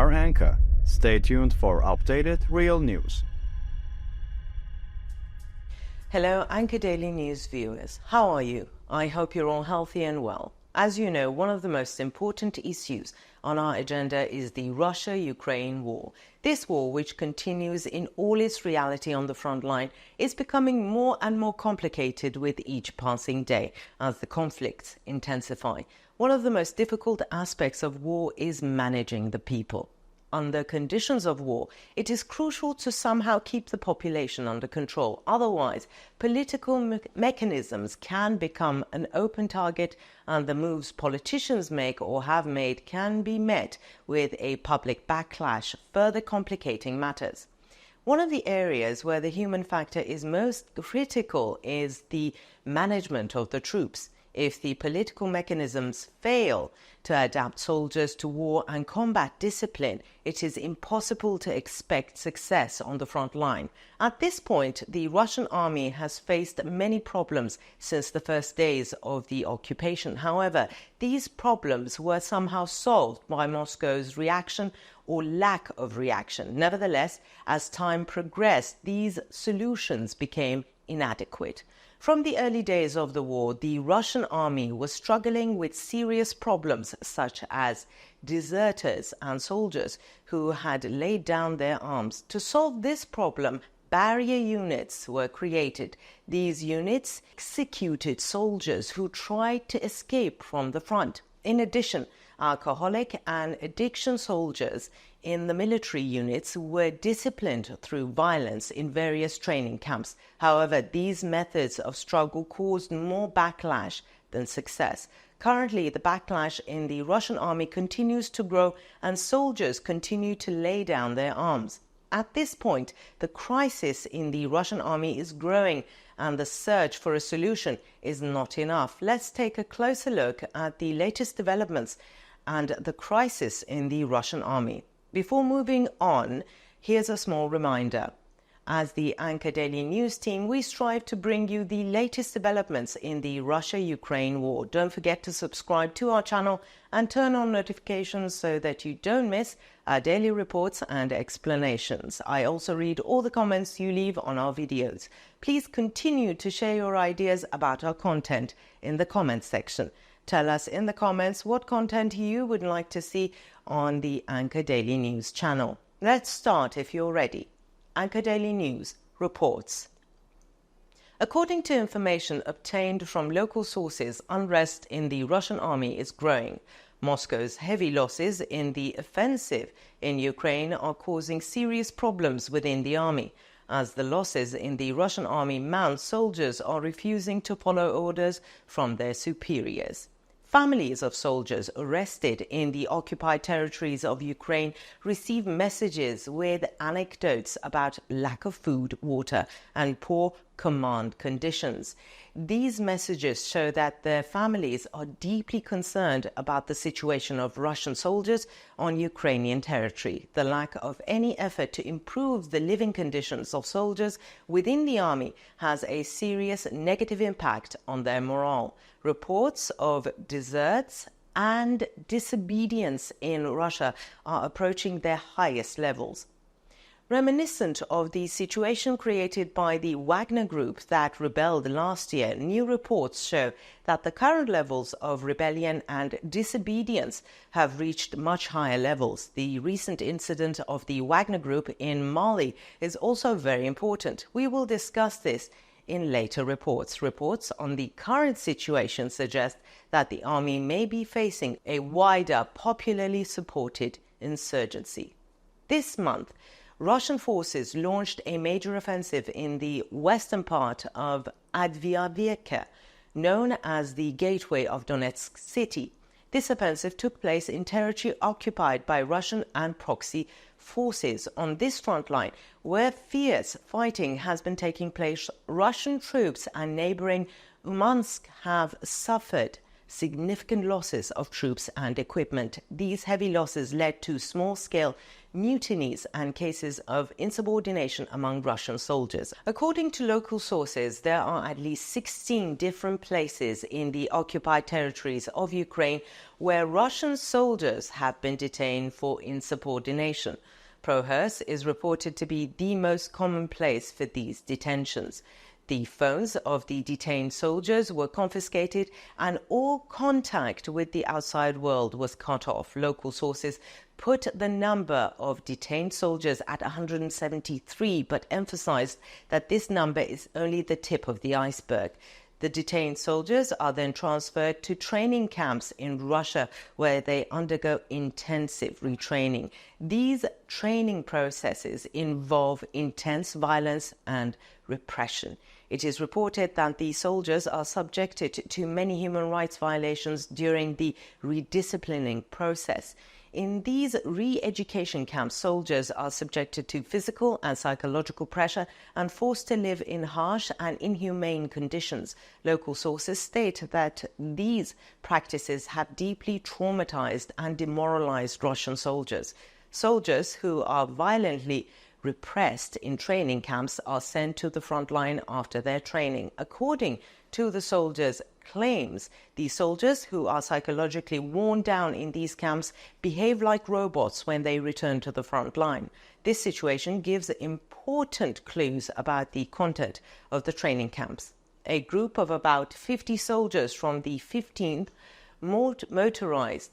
are Anka. Stay tuned for updated real news. Hello, Anka Daily News viewers. How are you? I hope you're all healthy and well. As you know, one of the most important issues on our agenda is the Russia-Ukraine war. This war, which continues in all its reality on the front line, is becoming more and more complicated with each passing day as the conflicts intensify. One of the most difficult aspects of war is managing the people. Under conditions of war, it is crucial to somehow keep the population under control. Otherwise, political mechanisms can become an open target, and the moves politicians make or have made can be met with a public backlash, further complicating matters. One of the areas where the human factor is most critical is the management of the troops. If the political mechanisms fail to adapt soldiers to war and combat discipline, it is impossible to expect success on the front line. At this point, the Russian army has faced many problems since the first days of the occupation. However, these problems were somehow solved by Moscow's reaction or lack of reaction. Nevertheless, as time progressed, these solutions became inadequate. From the early days of the war, the Russian army was struggling with serious problems such as deserters and soldiers who had laid down their arms. To solve this problem, barrier units were created. These units executed soldiers who tried to escape from the front. In addition, alcoholic and addiction soldiers in the military units were disciplined through violence in various training camps. However, these methods of struggle caused more backlash than success. Currently, the backlash in the Russian army continues to grow and soldiers continue to lay down their arms. At this point, the crisis in the Russian army is growing and the search for a solution is not enough. Let's take a closer look at the latest developments and the crisis in the Russian army. Before moving on, here's a small reminder. As the Anka Daily News team, we strive to bring you the latest developments in the Russia-Ukraine war. Don't forget to subscribe to our channel and turn on notifications so that you don't miss our daily reports and explanations. I also read all the comments you leave on our videos. Please continue to share your ideas about our content in the comments section. Tell us in the comments what content you would like to see on the Anka Daily News channel. Let's start if you're ready. Anka Daily News reports. According to information obtained from local sources, unrest in the Russian army is growing. Moscow's heavy losses in the offensive in Ukraine are causing serious problems within the army. As the losses in the Russian army mount, soldiers are refusing to follow orders from their superiors. Families of soldiers arrested in the occupied territories of Ukraine receive messages with anecdotes about lack of food, water, and poor command conditions. These messages show that their families are deeply concerned about the situation of Russian soldiers on Ukrainian territory. The lack of any effort to improve the living conditions of soldiers within the army has a serious negative impact on their morale. Reports of deserts and disobedience in Russia are approaching their highest levels. Reminiscent of the situation created by the Wagner Group that rebelled last year, new reports show that the current levels of rebellion and disobedience have reached much higher levels. The recent incident of the Wagner Group in Mali is also very important. We will discuss this in later reports. Reports on the current situation suggest that the army may be facing a wider, popularly supported insurgency. This month, Russian forces launched a major offensive in the western part of Avdiivka, known as the Gateway of Donetsk city. This offensive took place in territory occupied by Russian and proxy forces. On this front line, where fierce fighting has been taking place, Russian troops and neighboring Umansk have suffered significant losses of troops and equipment. These heavy losses led to small-scale mutinies and cases of insubordination among Russian soldiers. According to local sources, there are at least 16 different places in the occupied territories of Ukraine where Russian soldiers have been detained for insubordination. Prohers is reported to be the most common place for these detentions. The phones of the detained soldiers were confiscated and all contact with the outside world was cut off. Local sources put the number of detained soldiers at 173, but emphasized that this number is only the tip of the iceberg. The detained soldiers are then transferred to training camps in Russia where they undergo intensive retraining. These training processes involve intense violence and repression. It is reported that the soldiers are subjected to many human rights violations during the redisciplining process. In these re-education camps, soldiers are subjected to physical and psychological pressure and forced to live in harsh and inhumane conditions. Local sources state that these practices have deeply traumatized and demoralized Russian soldiers. Soldiers who are violently repressed in training camps are sent to the front line after their training. According to the soldiers' claims, the soldiers who are psychologically worn down in these camps behave like robots when they return to the front line. This situation gives important clues about the content of the training camps. A group of about 50 soldiers from the 15th Motorized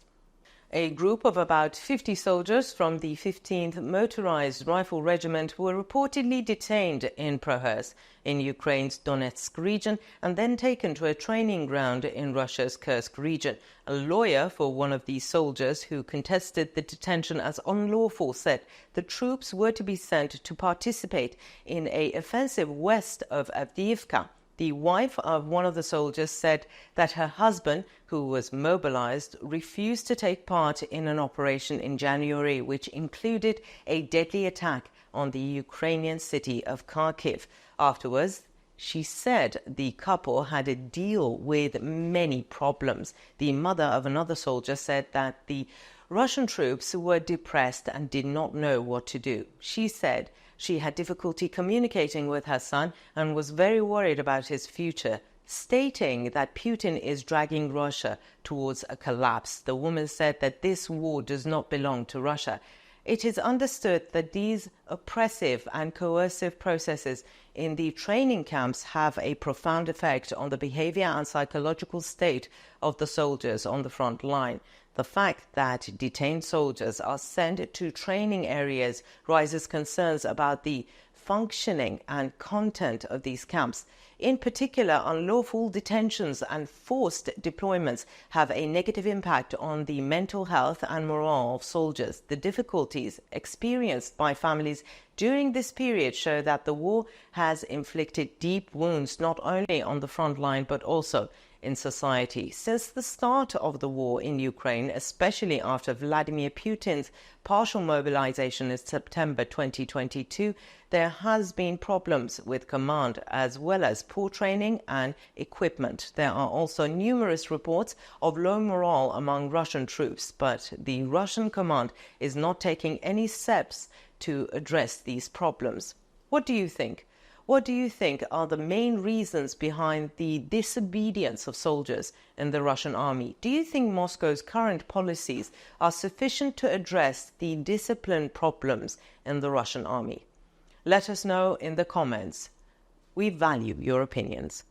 Motorized Rifle Regiment were reportedly detained in Prohers in Ukraine's Donetsk region and then taken to a training ground in Russia's Kursk region. A lawyer for one of these soldiers who contested the detention as unlawful said the troops were to be sent to participate in an offensive west of Avdiivka. The wife of one of the soldiers said that her husband, who was mobilized, refused to take part in an operation in January, which included a deadly attack on the Ukrainian city of Kharkiv. Afterwards, she said the couple had to deal with many problems. The mother of another soldier said that the Russian troops were depressed and did not know what to do. She said she had difficulty communicating with her son and was very worried about his future, stating that Putin is dragging Russia towards a collapse. The woman said that this war does not belong to Russia. It is understood that these oppressive and coercive processes in the training camps have a profound effect on the behavior and psychological state of the soldiers on the front line. The fact that detained soldiers are sent to training areas raises concerns about the functioning and content of these camps. In particular, unlawful detentions and forced deployments have a negative impact on the mental health and morale of soldiers. The difficulties experienced by families during this period show that the war has inflicted deep wounds not only on the front line but also in society. Since the start of the war in Ukraine, especially after Vladimir Putin's partial mobilization in September 2022, there has been problems with command as well as poor training and equipment. There are also numerous reports of low morale among Russian troops, but the Russian command is not taking any steps to address these problems. What do you think? What do you think are the main reasons behind the disobedience of soldiers in the Russian army? Do you think Moscow's current policies are sufficient to address the discipline problems in the Russian army? Let us know in the comments. We value your opinions.